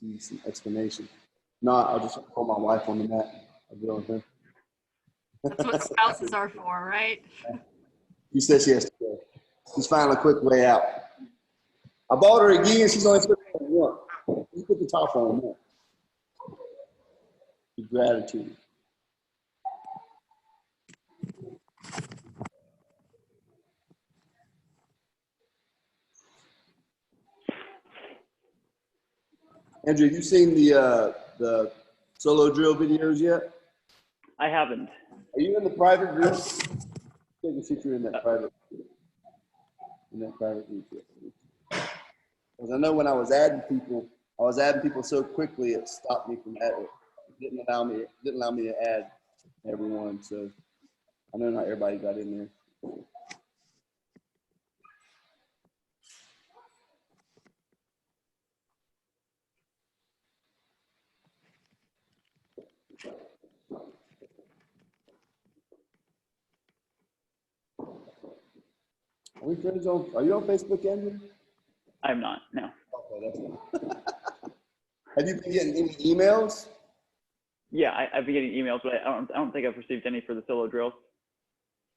you some explanation. Not, I'll just call my wife on the mat. I'll deal with her. That's what spouses are for, right? She says she has to go. She's finding a quick way out. I bought her again. She's only put it on one. You put the top on more. Gratitude. Andrew, you seen the solo drill videos yet? I haven't. Are you in the private group? I can see you're in that private group. In that private group. Because I know when I was adding people so quickly it stopped me from adding. It didn't allow me to add everyone. So I know not everybody got in there. Are we friends on? Are you on Facebook, Andrew? I'm not. No. Okay, that's fine. Have you been getting any emails? Yeah, I've been getting emails, but I don't think I've received any for the solo drills.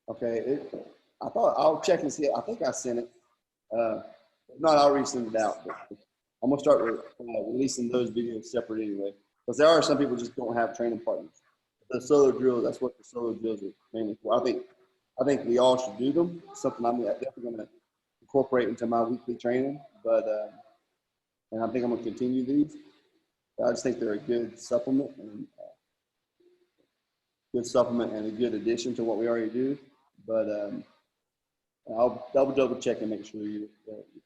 Okay, I thought I'll check and see. I think I sent it. If not, I'll resend it out. But I'm gonna start releasing those videos separate anyway, because there are some people just don't have training partners. The solo drills, that's what the solo drills are mainly for. I think we all should do them. Something I'm definitely gonna incorporate into my weekly training. But and I think I'm gonna continue these. I just think they're a good supplement and a good addition to what we already do. But I'll double check and make sure that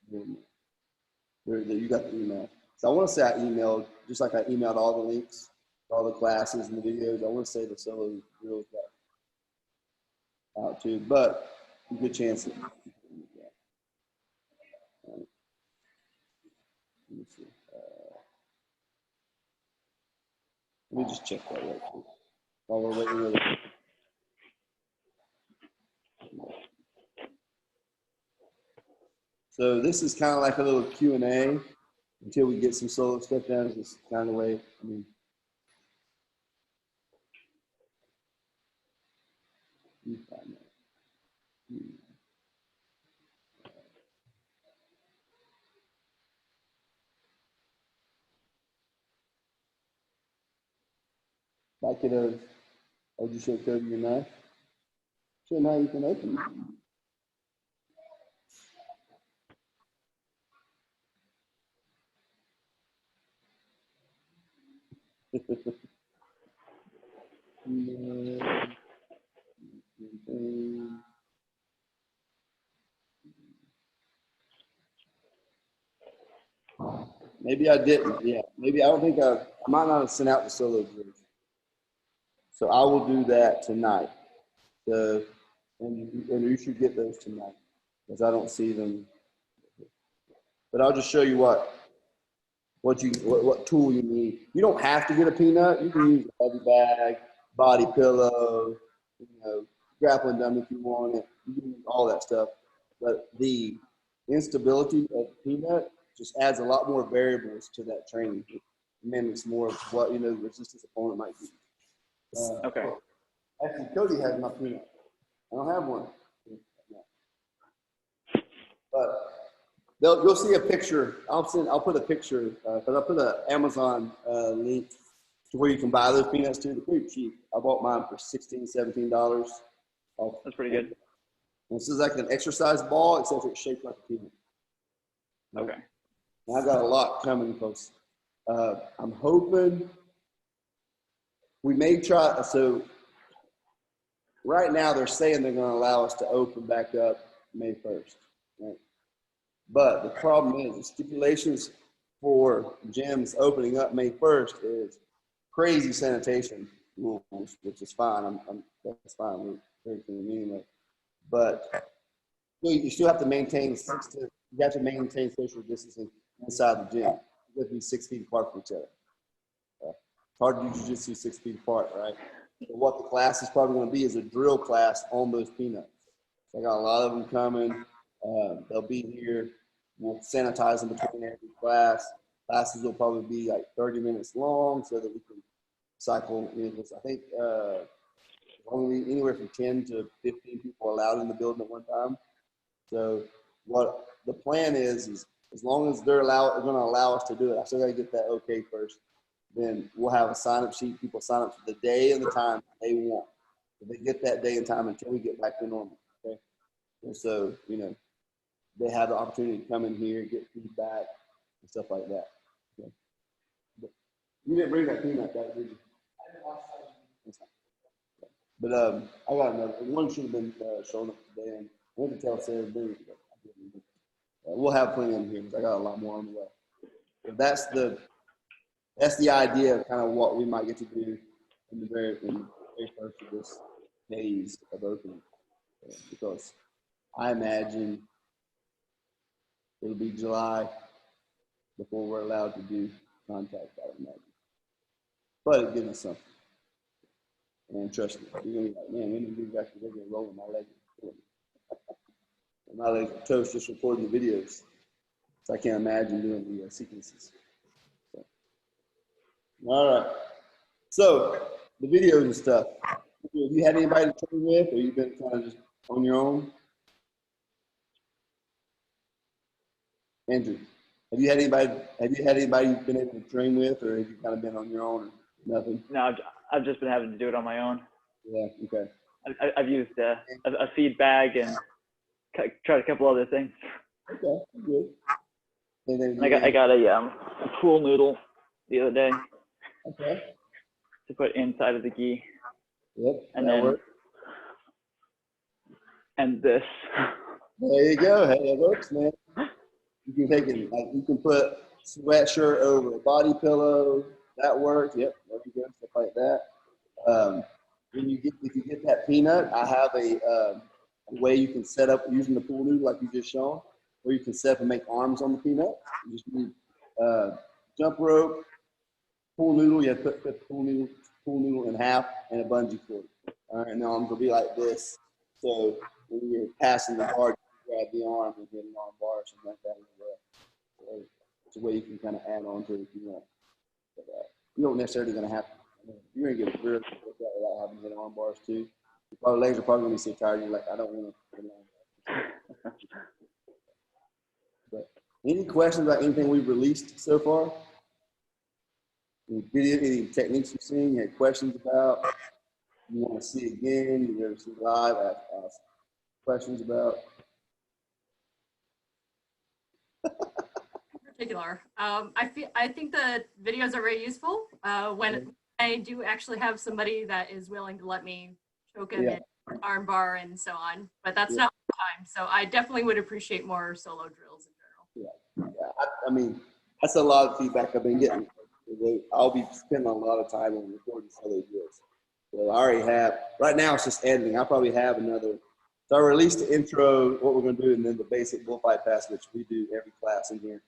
you got the email. So I want to say I emailed, just like I emailed all the links, all the classes and the videos. I want to say the solo drills got out too, but a good chance. Let me see. Let me just check that right quick while we're waiting. So this is kind of like a little Q&A until we get some solo stuff down. This is kind of the way, I mean, you find that. Back it up. I'll just show it over your knife. Show them how you can open it. Maybe I didn't. Yeah, maybe I don't think I might not have sent out the solo drills. So I will do that tonight. So, and you should get those tonight because I don't see them. But I'll just show you what tool you need. You don't have to get a peanut. You can use a heavy bag, body pillow, grappling dummy if you want it. You can use all that stuff. But the instability of peanut just adds a lot more variables to that training. It mimics more of what the resistance opponent might be. Okay. Actually, Cody has my peanut. I don't have one. But you'll see a picture. I'll put a picture because I put an Amazon link to where you can buy those peanuts too. They're pretty cheap. I bought mine for $16, $17. That's pretty good. And this is like an exercise ball, except it's shaped like a peanut. Okay. And I got a lot coming because I'm hoping we may try. So right now they're saying they're going to allow us to open back up May 1st. Right? But the problem is the stipulations for gyms opening up May 1st is crazy sanitation rules, which is fine. That's fine. We're anyway. But you still have to maintain social distancing inside the gym. You have to be 6 feet apart from each other. It's hard to do jiu-jitsu 6 feet apart, right? So what the class is probably going to be is a drill class on those peanuts. So I got a lot of them coming. They'll be here. We'll sanitize them between every class. Classes will probably be like 30 minutes long so that we can cycle. I think only anywhere from 10 to 15 people allowed in the building at one time. So what the plan is as long as they're going to allow us to do it, I still got to get that okay first. Then we'll have a sign-up sheet. People sign up for the day and the time they want. So they get that day and time until we get back to normal. Okay. And so, they have the opportunity to come in here, get feedback and stuff like that. Okay. But you didn't bring that peanut back, did you? But I got another one. Should have been showing up today, and I went to tell Sarah to bring it. But I didn't. We'll have plenty of them here because I got a lot more on the way. So that's the idea of kind of what we might get to do in the very first of this phase of opening, because I imagine it'll be July before we're allowed to do contact. I would imagine, but it gives us something. And trust me, you're gonna be like, man, we need to do back to regular rolling my legs. My legs are toast just recording the videos. So I can't imagine doing the sequences. So. All right. So the videos and stuff. Have you had anybody to train with, or you've been kind of just on your own? Andrew, have you had anybody you've been able to train with, or have you kind of been on your own or nothing? No, I've just been having to do it on my own. Yeah, okay. I've used a feed bag and tried a couple other things. Okay, good. And then I got a pool noodle the other day okay. to put inside of the gi. Yep. And then and this. There you go. Hey, that works, man. You can take it like you can put sweatshirt over a body pillow. That works. Yep. There you go. Stuff like that. If you get that peanut, I have a way you can set up using the pool noodle like you just shown, where you can set up and make arms on the peanut. You just need jump rope, pool noodle. You have to put the pool noodle in half and a bungee cord. All right, and the arms will be like this. So when you're passing the bar, you grab the arm and get an arm bar or something like that. So it's a way you can kind of add on to it if you want. But, you don't necessarily going to have to. You're going to get a real workout without having to hit arm bars too. Your legs are probably going to be so tired. You're like, I don't want to hit arm bars. But any questions about anything we've released so far? Any video, any techniques you've seen, you had questions about, you want to see again, you've ever seen live, ask questions about? Particular. I think the videos are very useful when I do actually have somebody that is willing to let me choke him in arm bar and so on, but that's not the time. So I definitely would appreciate more solo drills in general. Yeah. I mean, that's a lot of feedback I've been getting. I'll be spending a lot of time on recording solo drills. So I already have, right now it's just editing. I'll probably have another, so I released the intro, what we're going to do, and then the basic bullfight pass, which we do every class in here.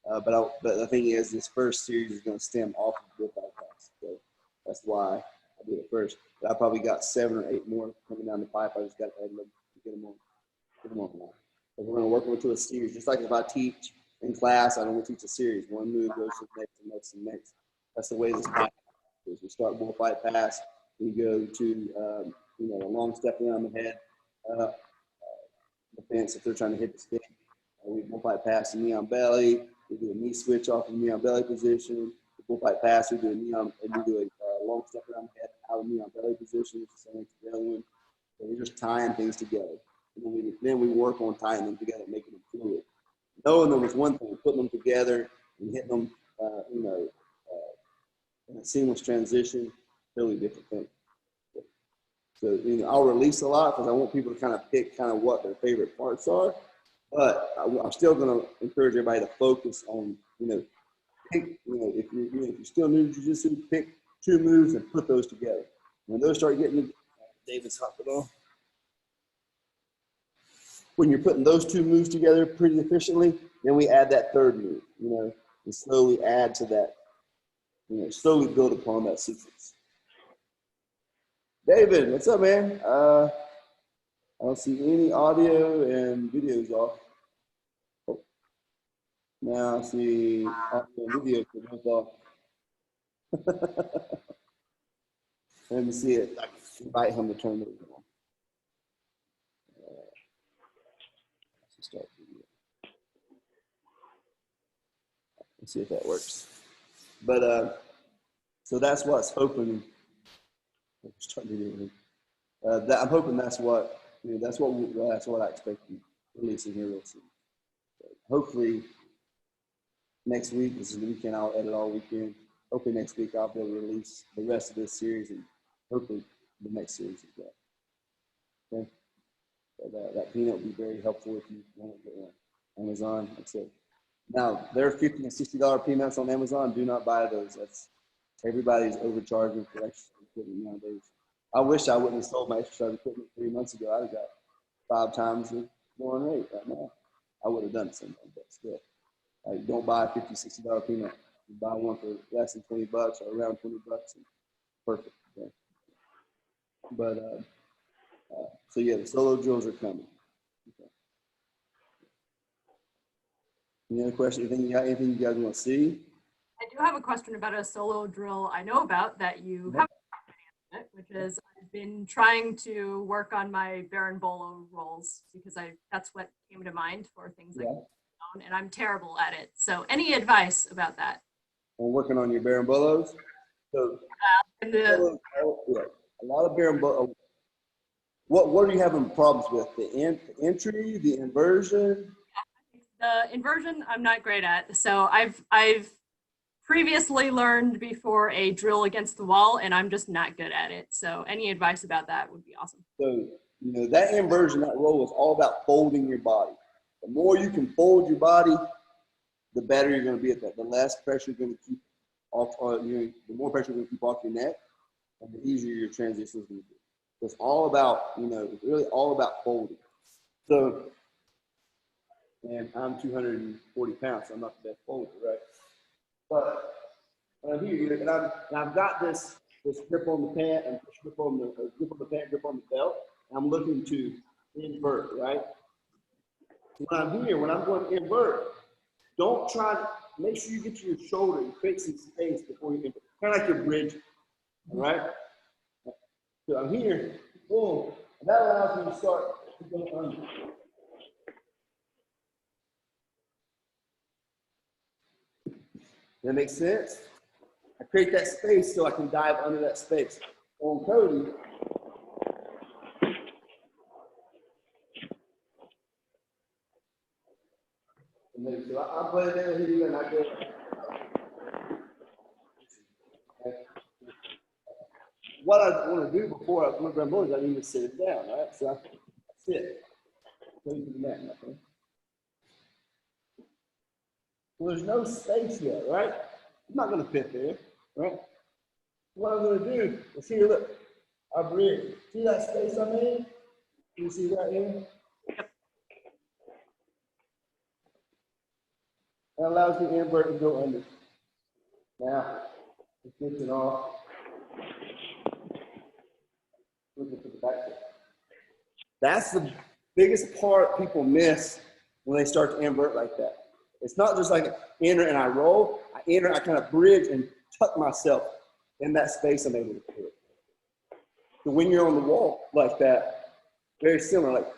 But the thing is, this first series is going to stem off of the bullfight pass. So that's why I did it first. But I probably got 7 or 8 more coming down the pipe. I just got to edit them to get them on now. So we're going to work into a series. Just like if I teach in class, I don't want to teach a series. One move goes to the next and next and next. That's the way this pass is. We start bullfight pass. We go to, a long step around the head, defense if they're trying to hit the stick. We bullfight pass the knee on belly. We do a knee switch off of the knee on belly position. The bullfight pass, we do a knee on, and we do a long step around the head, out of knee on belly position. It's the same as the other one. So we're just tying things together. And then we work on tying them together, making them fluid. Knowing them is one thing, putting them together and hitting them, in a seamless transition, totally different thing. So I'll release a lot because I want people to kind of pick kind of what their favorite parts are. But I'm still going to encourage everybody to focus on, pick, if you're still new to jiu-jitsu, pick 2 moves and put those together. When those start getting, David's hopping on. When you're putting those 2 moves together pretty efficiently, then we add that 3rd move, and slowly add to that, slowly build upon that sequence. David, what's up, man? I don't see any audio and videos off. Oh. Now I see audio and video for both off. Let me see it. I can invite him to turn it on. Let's start video. Let's see if that works. But so that's what's hoping. I'm hoping that's what that's what I expect to releasing here real soon. So hopefully next week. This is the weekend. I'll edit all weekend. Hopefully next week I'll be able to release the rest of this series and hopefully the next series as well. Okay. But, that peanut will be very helpful if you want to get on Amazon. Like I said. Now there are $50 and $60 peanuts on Amazon. Do not buy those. That's everybody's overcharging for exercise equipment nowadays. I wish I wouldn't have sold my exercise equipment 3 months ago. I'd have got 5 times the more rate right now. I would have done it sometime, but still. Like, don't buy a $50, $60 peanut. You buy one for less than $20 or around $20. And perfect. Okay? But so yeah, the solo drills are coming. Okay. Any other questions? Anything you guys want to see? I do have a question about a solo drill I know about that you have, which is I've been trying to work on my Berimbolo rolls because that's what came to mind for things like that, and I'm terrible at it. So any advice about that? On working on your Berimbolos? So And a lot of Berimbolo. What are you having problems with? The entry, the inversion? the inversion, I'm not great at. So I've previously learned before a drill against the wall, and I'm just not good at it. So any advice about that would be awesome. So, that inversion, that roll is all about folding your body. The more you can fold your body, the better you're going to be at that. The less pressure you're going to keep off, the more pressure you're going to keep off your neck, and the easier your transition is going to be. So it's all about, it's really all about folding. So, and I'm 240 pounds, so I'm not the best folder, right? But when I'm here, and I've got this grip on the pant and grip on the belt. And I'm looking to invert, right? When I'm here, when I'm going to invert, don't try to make sure you get to your shoulder and create some space before you invert. Kind of like your bridge, all right? So I'm here, boom, and that allows me to start to go under. That makes sense? I create that space so I can dive under that space. On Cody, so I'm playing down here and I go. What I want to do before I grab boards, I need to sit it down, right? So I sit. Go to the mat, my friend. Well, there's no space yet, right? I'm not going to fit there, right? What I'm going to do is here, look, I bridge. See that space I'm in? You see right here? That allows me to invert and go under. Now, let's get it off. Looking for the back foot. That's the biggest part people miss when they start to invert like that. It's not just like enter and I roll. I enter, I kind of bridge and tuck myself in that space I'm able to put. So when you're on the wall like that, very similar. Like,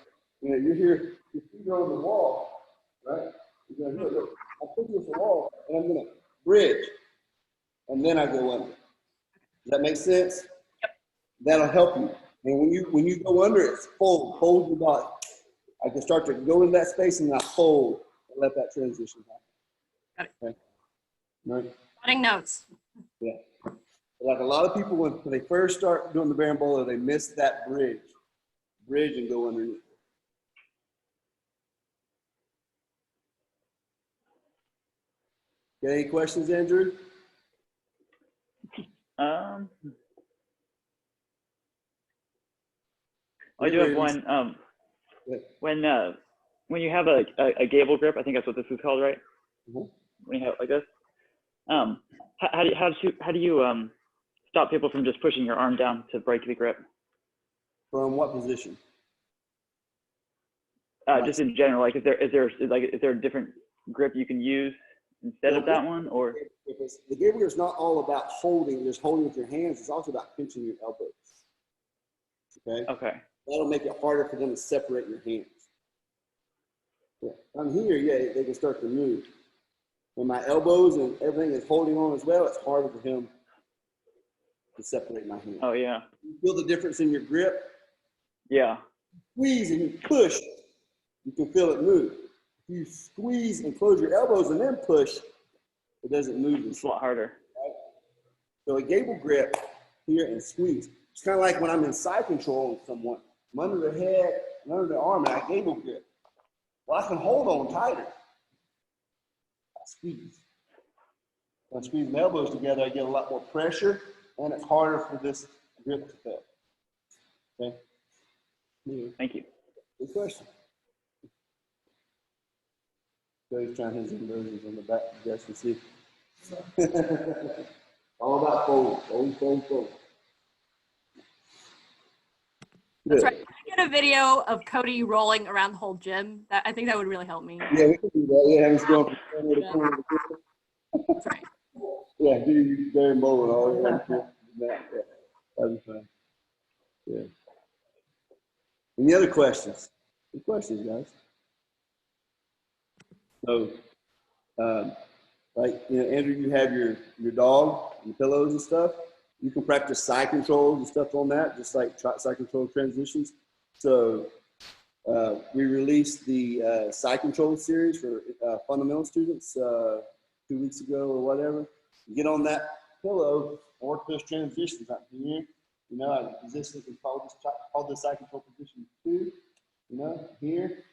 you're here, your feet are on the wall, right? You're going to look, I put you on the wall and I'm going to bridge. And then I go under. Does that make sense? Yep. That'll help you. And when you go under, it's fold your body. I can start to go in that space and I fold and let that transition happen. Got it. Okay. Right. Jotting notes. Yeah. Like a lot of people, when they first start doing the Berimbolo, they miss that bridge and go underneath. Got any questions, Andrew? I do have one. When you have a gable grip, I think that's what this is called, right? Mm-hmm. When you have it like this, how do you stop people from just pushing your arm down to break the grip? From what position? Just in general, like is there a different grip you can use instead of that one, or? The gable grip is not all about holding, just holding with your hands. It's also about pinching your elbows. Okay? Okay. That'll make it harder for them to separate your hands. Yeah. I'm here, yeah, they can start to move. When my elbows and everything is holding on as well, it's harder for him to separate my hands. Oh, yeah. You feel the difference in your grip? Yeah. Squeeze and you push, you can feel it move. If you squeeze and close your elbows and then push, it doesn't move. It's a lot harder. Right? So a gable grip here and squeeze. It's kind of like when I'm in side control on someone. I'm under the head and under the arm and I gable grip. Well, I can hold on tighter. I squeeze. When I squeeze my elbows together, I get a lot more pressure and it's harder for this grip to fail. Okay? Yeah. Thank you. Good question. Joey's trying his inversions on the back, you guys can see. All about fold, fold. That's right. Can I get a video of Cody rolling around the whole gym? I think that would really help me. Yeah, we can do that. Yeah, he's going from corner to corner. That's right. Yeah, dude, Barry Mullen always has to do that. Yeah, that'd be fun. Yeah. Any other questions? Good questions, guys. So, like, Andrew, you have your dog, your pillows and stuff. You can practice side controls and stuff on that, just like side control transitions. So, we released the side control series for fundamental students 2 weeks ago or whatever. You get on that pillow, work those transitions out here. I position can call this side control position 2. Here,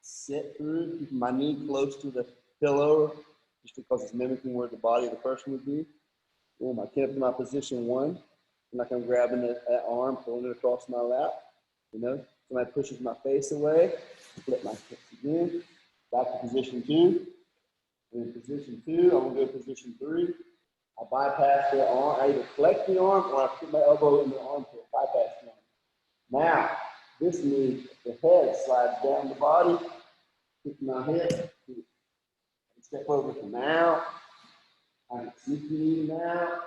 sit through, keeping my knee close to the pillow, just because it's mimicking where the body of the person would be. Boom, I get up to my position 1. I'm like I'm grabbing that arm, pulling it across my lap. Somebody pushes my face away, flip my hips again, back to position 2. And in position 2, I'm gonna go to position 3. I bypass the arm, I either flex the arm or I put my elbow in the armpit, bypass the arm. Now, this knee, the head slides down the body, kick my hip, step over to now. I can sneak the knee now.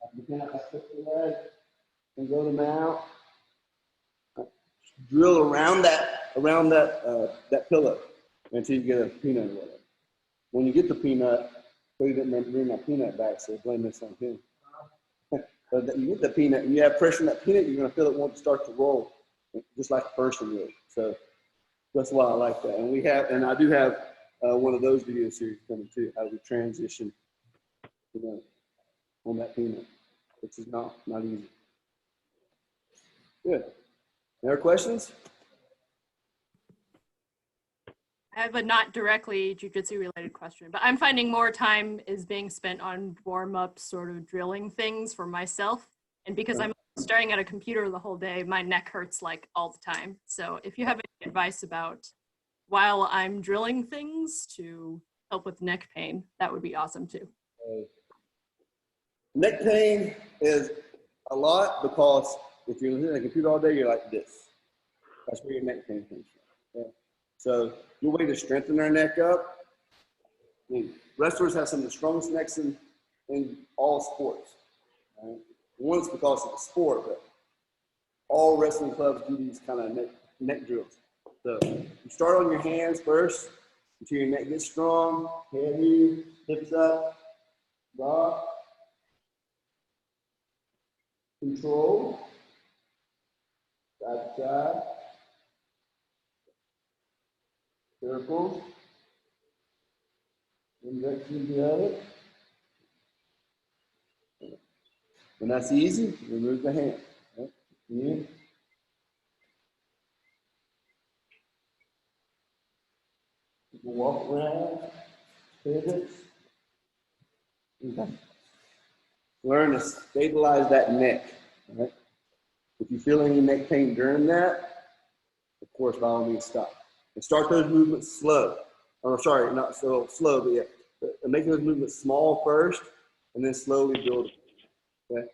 I can kind of flip the leg and go to mount. Drill around that pillow until you get a peanut or whatever. When you get the peanut, Cody didn't bring my peanut back, so blame this on him. But you get the peanut, and you have pressure on that peanut, you're going to feel it want to start to roll, just like a person would. So that's why I like that. And I do have one of those video series coming too, how we transition, on that peanut, which is not easy. Good. Any other questions? I have a not directly jiu-jitsu related question, but I'm finding more time is being spent on warm-up sort of drilling things for myself. And because I'm staring at a computer the whole day, my neck hurts like all the time. So if you have any advice about while I'm drilling things to help with neck pain, that would be awesome too. Neck pain is a lot because if you're looking at a computer all day, you're like this. That's where your neck pain comes from. Yeah. So your way to strengthen our neck up, wrestlers have some of the strongest necks in all sports. Right? One is because of the sport, but all wrestling clubs do these kind of neck drills. So you start on your hands first until your neck gets strong, head here, hips up, rock, control, side to side, circle, one direction to the other. When that's easy, remove the hand. Right? In. Walk around, pivots. Okay. Learn to stabilize that neck. Right? If you feel any neck pain during that, of course, by all means, stop. And start those movements slow. Oh, sorry, not so slow, but yeah. Making those movements small first, and then slowly build it. Okay?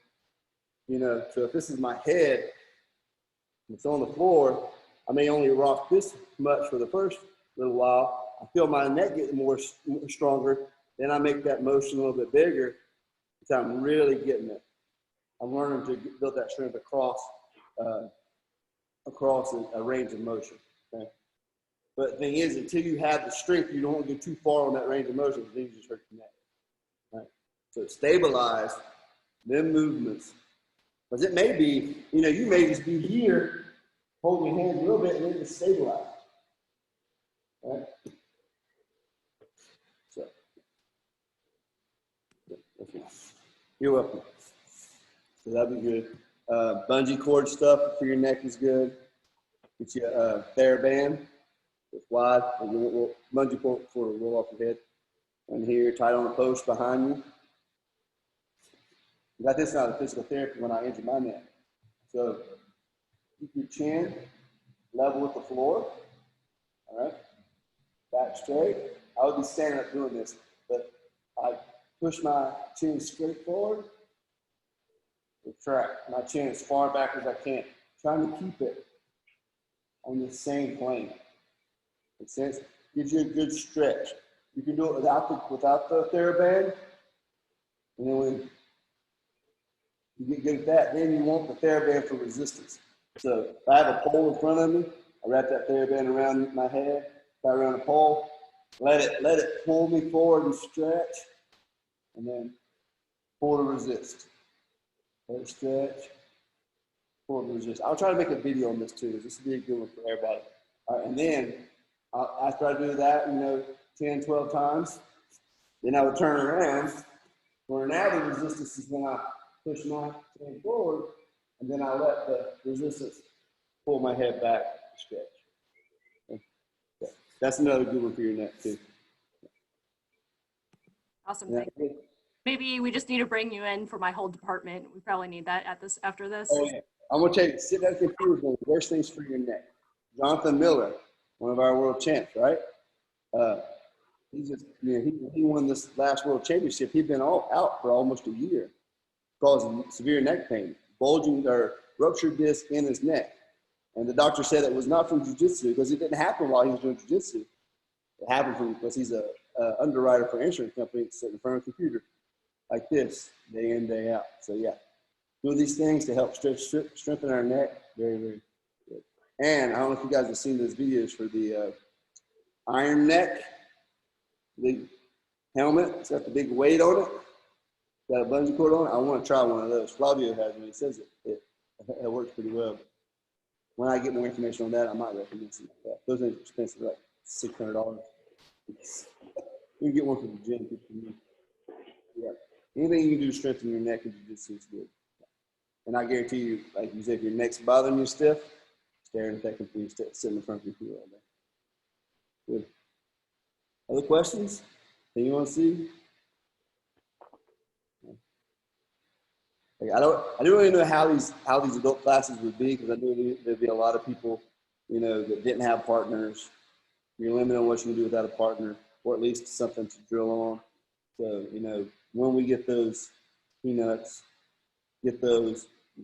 So if this is my head, and it's on the floor, I may only rock this much for the first little while, I feel my neck getting more stronger, then I make that motion a little bit bigger until I'm really getting it. I'm learning to build that strength across a range of motion. Okay? But the thing is, until you have the strength, you don't want to go too far on that range of motion, then you just hurt your neck. Right? So stabilize them movements. Because it may be, you may just be here, holding your hands a little bit, and then just stabilize. Right? So, you're welcome. So that'd be good. Bungee cord stuff for your neck is good. Get you a TheraBand. It's wide. Bungee cord will roll off your head. And here, tight on a post behind you. Got this out of physical therapy when I injured my neck. So keep your chin level with the floor. All right. Back straight. I would be standing up doing this, but I push my chin straight forward. Retract my chin as far back as I can. Trying to keep it on the same plane. Makes sense? Gives you a good stretch. You can do it without the TheraBand. And then when you get good at that, then you want the TheraBand for resistance. So if I have a pole in front of me, I wrap that TheraBand around my head, around the pole, let it pull me forward and stretch, and then pull to resist. Let it stretch, pull to resist. I'll try to make a video on this too. This will be a good one for everybody. All right, and then after I do that, 10, 12 times, then I would turn around. Where now the resistance is when I push my chin forward, and then I let the resistance pull my head back to stretch. Okay. That's another good one for your neck too. Awesome. Thank you. Maybe we just need to bring you in for my whole department. We probably need that after this. Oh yeah. I'm gonna tell you, sit at the computer, one of the worst things for your neck. Jonathan Miller, one of our world champs, right? He won this last world championship. He'd been out for almost a year, causing severe neck pain, bulging or ruptured disc in his neck. And the doctor said it was not from jiu-jitsu because it didn't happen while he was doing jiu-jitsu. It happened because he's a underwriter for an insurance company sitting in front of a computer like this, day in, day out. So yeah, do these things to help strengthen our neck. Very, very good. And I don't know if you guys have seen those videos for the Iron Neck, big helmet. It's got the big weight on it. Got a bungee cord on it. I want to try one of those. Flavio has one. He says it works pretty well. When I get more information on that, I might recommend something like that. Those things are expensive, like $600. You can get one from the gym. Yeah. Anything you can do to strengthen your neck and jiu-jitsu is good. And I guarantee you, like you said, if your neck's bothering you stiff, staring at that computer, sitting in front of your computer all day. Good. Other questions? Anything you want to see? I don't really know how these adult classes would be, because I knew there'd be a lot of people, that didn't have partners. You're limited on what you can do without a partner, or at least something to drill on. So, when we get those peanuts, we'll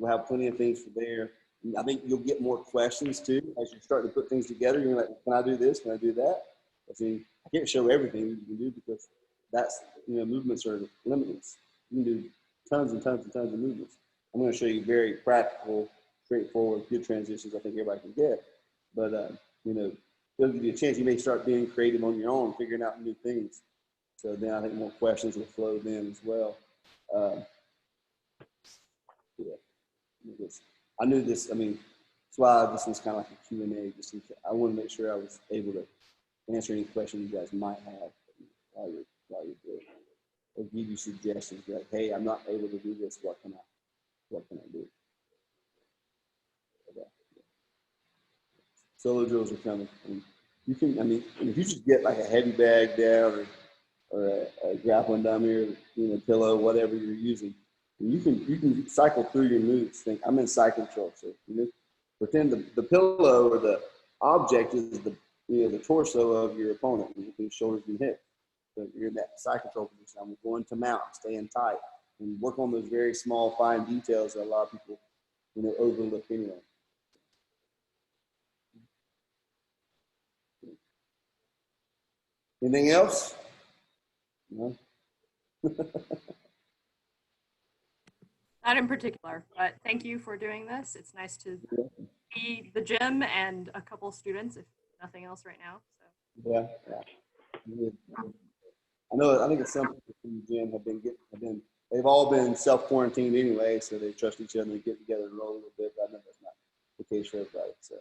have plenty of things for there. And I think you'll get more questions too as you start to put things together. You're like, can I do this? Can I do that? I can't show everything you can do because that's, movements are limitless. You can do tons and tons and tons of movements. I'm going to show you very practical, straightforward, good transitions I think everybody can get. But, it'll give you a chance. You may start being creative on your own, figuring out new things. So then I think more questions will flow then as well. I knew this, that's why this was kind of like a Q&A. I want to make sure I was able to answer any questions you guys might have while you're doing it. Or give you suggestions like, hey, I'm not able to do this. What can I do? Okay. Solo drills are coming. And you can, if you just get like a heavy bag down or a grappling dummy or pillow, whatever you're using, and you can cycle through your moves. Think I'm in cycle control. So pretend the pillow or the object is the torso of your opponent, with shoulders and hips. So you're in that side control position. I'm going to mount, staying tight, and work on those very small, fine details that a lot of people, overlook anyway. Anything else? No? Not in particular, but thank you for doing this. It's nice to see the gym and a couple students, if nothing else right now. So Yeah. I know. I think some people from the gym they've all been self-quarantined anyway, so they trust each other and get together and roll a little bit. But I know that's not the case for everybody. So,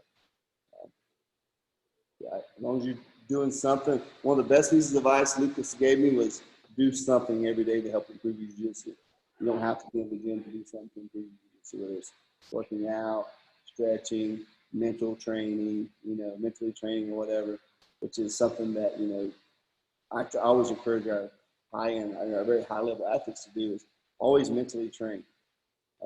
yeah, as long as you're doing something. One of the best pieces of advice Lucas gave me was do something every day to help improve your jiu-jitsu. You don't have to be in the gym to do something to improve your jiu-jitsu, whether it's working out, stretching, mental training, mentally training or whatever, which is something that, I always encourage our high-end, our very high-level athletes to do is always mentally train.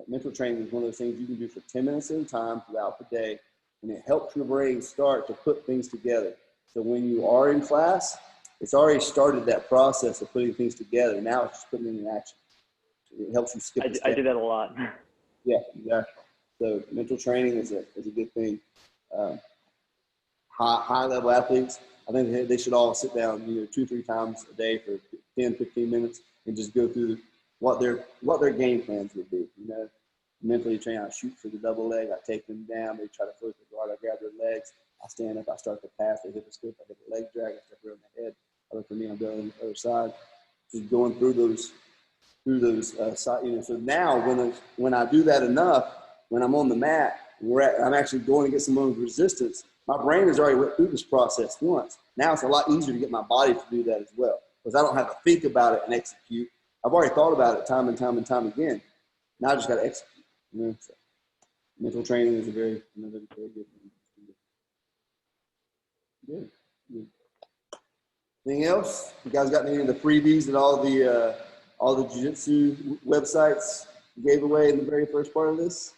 Mental training is one of those things you can do for 10 minutes at a time throughout the day, and it helps your brain start to put things together. So when you are in class, it's already started that process of putting things together. Now it's just putting it in action. It helps you skip a step. I do that a lot. Yeah, exactly. So mental training is a good thing. High-level athletes, I think they should all sit down, 2-3 times a day for 10, 15 minutes and just go through what their game plans would be. Mentally train, I shoot for the double leg, I take them down, they try to float the guard, I grab their legs, I stand up, I start the pass, they hit the scoop, I hit the leg drag, I step around the head, I look for me, I'm going on the other side. Just going through those so now when I do that enough, when I'm on the mat, I'm actually going to get some resistance. My brain has already went through this process once. Now it's a lot easier to get my body to do that as well, because I don't have to think about it and execute. I've already thought about it time and time and time again. Now I just got to execute. So mental training is another very good thing. Good. Anything else? You guys got any of the freebies that all the jiu-jitsu websites gave away in the very first part of this?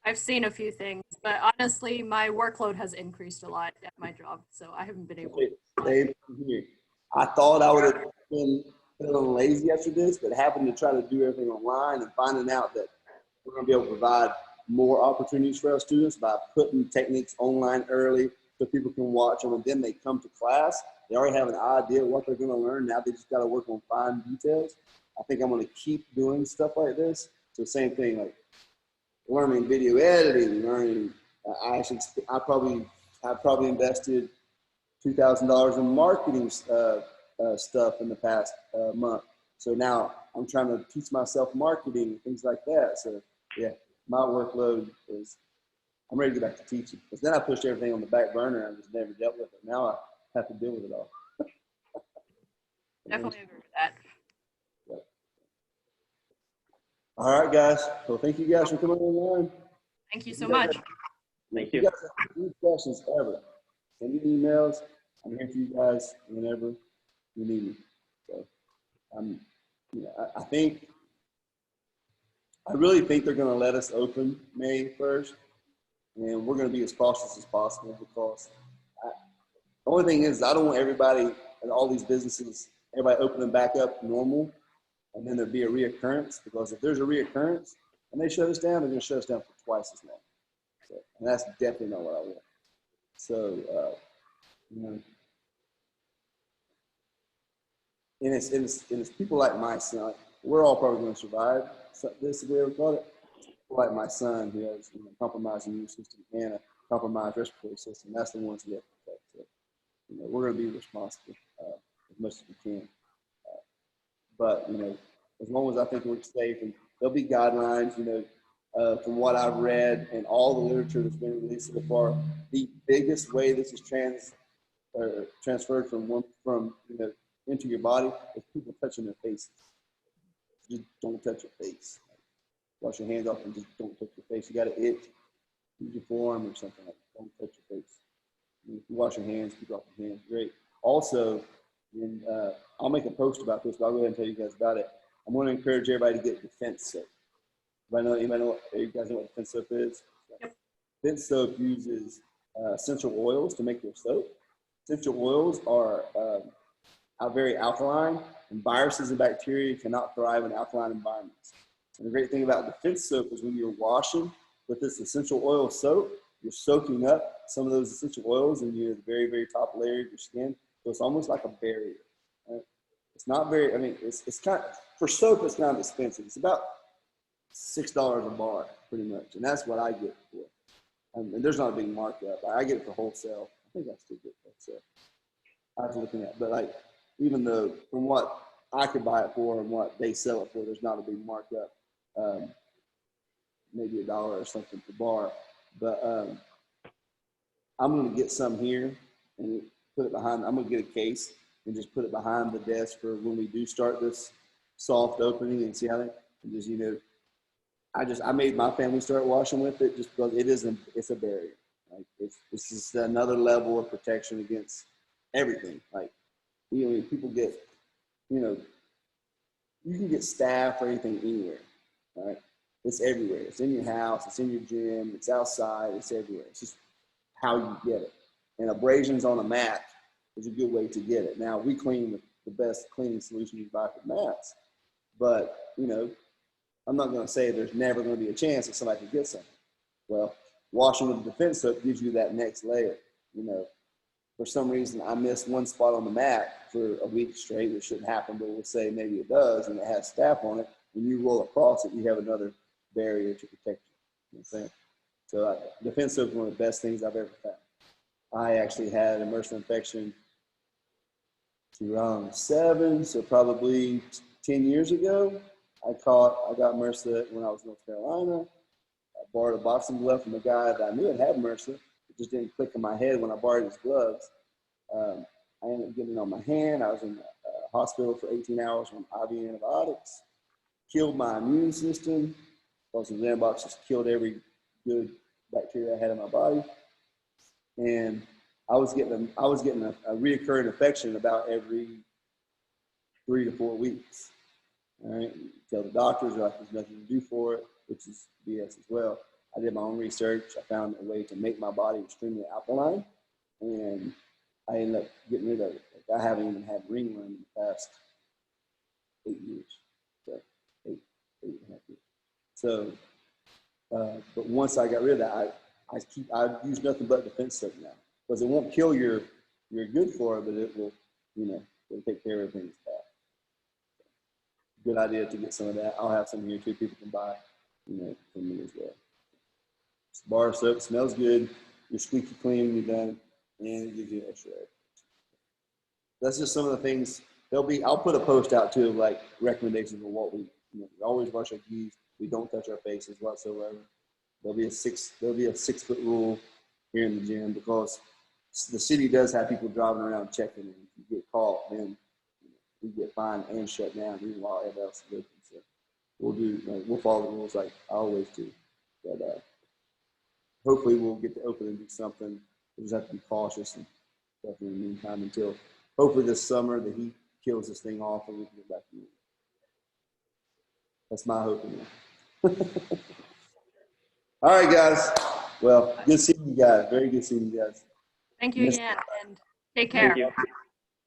I've seen a few things, but honestly, my workload has increased a lot at my job, so I haven't been able to. Same here. I thought I would have been feeling lazy after this, but having to try to do everything online and finding out that we're going to be able to provide more opportunities for our students by putting techniques online early so people can watch them, and then they come to class. They already have an idea of what they're going to learn. Now they just got to work on fine details. I think I'm going to keep doing stuff like this. So same thing, like learning video editing, I probably invested $2,000 in marketing stuff in the past month. So now I'm trying to teach myself marketing and things like that. So yeah, my workload is, I'm ready to get back to teaching. Because then I pushed everything on the back burner and just never dealt with it. Now I have to deal with it all. Definitely agree with that. Yep. All right, guys. Well, thank you guys for coming online. Thank you so much. Thank If you guys have any questions ever, send me emails. I'm here for you guys whenever you need me. So I really think they're going to let us open May 1st, and we're going to be as cautious as possible because the only thing is I don't want everybody and all these businesses, everybody opening back up normal, and then there'd be a reoccurrence, because if there's a reoccurrence and they shut us down, they're going to shut us down for twice as long. So, and that's definitely not what I want. So, and it's people like my son. We're all probably going to survive this, if we ever caught it. People like my son, who has compromised immune system and a compromised respiratory system. That's the ones we have to protect. So, we're going to be responsible as much as we can. But as long as I think we're safe, and there'll be guidelines. From what I've read and all the literature that's been released so far, the biggest way this is transferred from into your body is people touching their faces. Just don't touch your face. Wash your hands off and just don't touch your face. You got to itch, use your forearm or something like that. Don't touch your face. If you wash your hands, keep off your hands. Great. Also, I'll make a post about this, but I'll go ahead and tell you guys about it. I'm going to encourage everybody to get defense soap. You guys know what defense soap is? Yep. Defense soap uses essential oils to make their soap. Essential oils are very alkaline, and viruses and bacteria cannot thrive in alkaline environments. And the great thing about defense soap is when you're washing with this essential oil soap, you're soaking up some of those essential oils in your very, very top layer of your skin. So it's almost like a barrier. Right? It's not very, I mean, it's kind of, for soap, it's not expensive. It's about $6 a bar, pretty much. And that's what I get for it. And there's not a big markup. I get it for wholesale. I think I still get wholesale. I have to look at that. But like, even though from what I could buy it for and what they sell it for, there's not a big markup. Maybe $1 or something per bar. But I'm going to get some here and put it behind. I'm going to get a case and just put it behind the desk for when we do start this soft opening and see how they, and just, you know, I made my family start washing with it just because it's a barrier. Like it's just another level of protection against everything. Like, you know, people get, you know, you can get staph or anything anywhere, right? It's everywhere. It's in your house. It's in your gym. It's outside. It's everywhere. It's just how you get it. And abrasions on a mat is a good way to get it. Now, we clean the best cleaning solution you buy for mats, but, you know, I'm not going to say there's never going to be a chance that somebody could get something. Well, washing with the Defense Soap gives you that next layer. You know, for some reason, I missed one spot on the mat for a week straight, which shouldn't happen, but we'll say maybe it does, and it has staph on it. When you roll across it, you have another barrier to protect you. You know what I'm saying? So Defense Soap is one of the best things I've ever found. I actually had an MRSA infection around 7, so probably 10 years ago. I got MRSA when I was in North Carolina. I borrowed a boxing glove from a guy that I knew had MRSA. It just didn't click in my head when I borrowed his gloves. I ended up getting it on my hand. I was in the hospital for 18 hours on IV antibiotics. Killed my immune system. Because the antibiotics just killed every good bacteria I had in my body. And I was getting a reoccurring infection about every 3 to 4 weeks. All right, you tell the doctors like there's nothing to do for it, which is BS as well. I did my own research. I found a way to make my body extremely alkaline, and I ended up getting rid of it. Like, I haven't even had ringworm in the past 8 years. So eight and a half years. So, but once I got rid of that, I use nothing but Defense Soap now, because it won't kill your good flora, but it will, you know, it'll take care of everything that's bad. Good idea to get some of that. I'll have some here too. People can buy, you know, from me as well. It's bar soap, smells good. You're squeaky clean when you're done, and it gives you an extra air. That's just some of the things. I'll put a post out too of like recommendations of what we always wash our geese. We don't touch our faces whatsoever. There'll be a 6 foot rule here in the gym, because the city does have people driving around checking, and if you get caught, then we get fined and shut down, even while everybody else is looking. So we'll follow the rules like I always do. But hopefully we'll get to open and do something. We just have to be cautious and stuff in the meantime until hopefully this summer the heat kills this thing off and we can get back to it. That's my hope. All right, guys. Well, good seeing you guys. Very good seeing you guys. Thank you again, and take care. Thank you.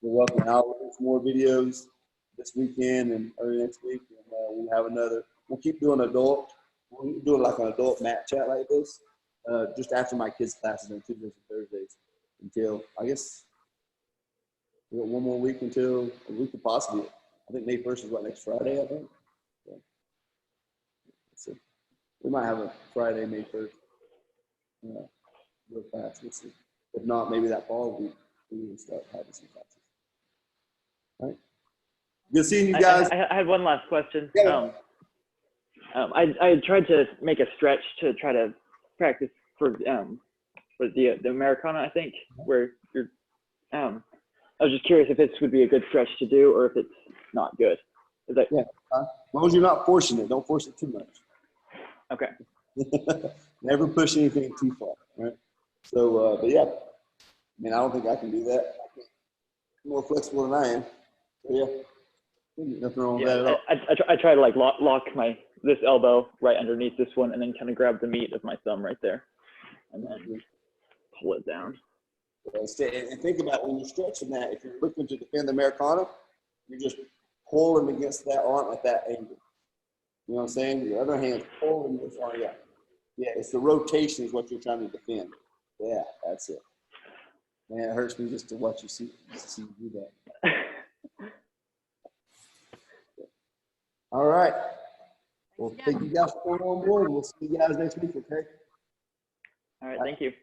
You're welcome. I'll look for more videos this weekend and early next week. And we'll have another. We'll keep doing adult. We'll do like an adult mat chat like this, just after my kids' classes on Tuesdays and Thursdays, until I guess we got one more week until a week could possibly. I think May 1st is what, next Friday, I think. So we might have a Friday, May 1st. Real fast. We'll see. If not, maybe that fall week we can start having some classes. All right. Good seeing you guys. I had one last question. Yeah. I tried to make a stretch to try to practice for the Americana, I think, where you're. I was just curious if this would be a good stretch to do, or if it's not good. Is that, yeah. As long as you're not forcing it, don't force it too much. Okay. Never push anything too far, right? So, but yeah, I mean, I don't think I can do that. I'm more flexible than I am. So yeah, nothing wrong with that at all. I try to like lock this elbow right underneath this one, and then kind of grab the meat of my thumb right there, and then pull it down. And think about when you're stretching that, if you're looking to defend the Americana, you're just pulling against that arm at that angle. You know what I'm saying? Your other hand's pulling this arm, yeah. Yeah, it's the rotation is what you're trying to defend. Yeah, that's it. Man, it hurts me just to watch you see you do that. All right. Well, Thanks thank again. you guys for coming on board. We'll see you guys next week, okay? All right, thank you.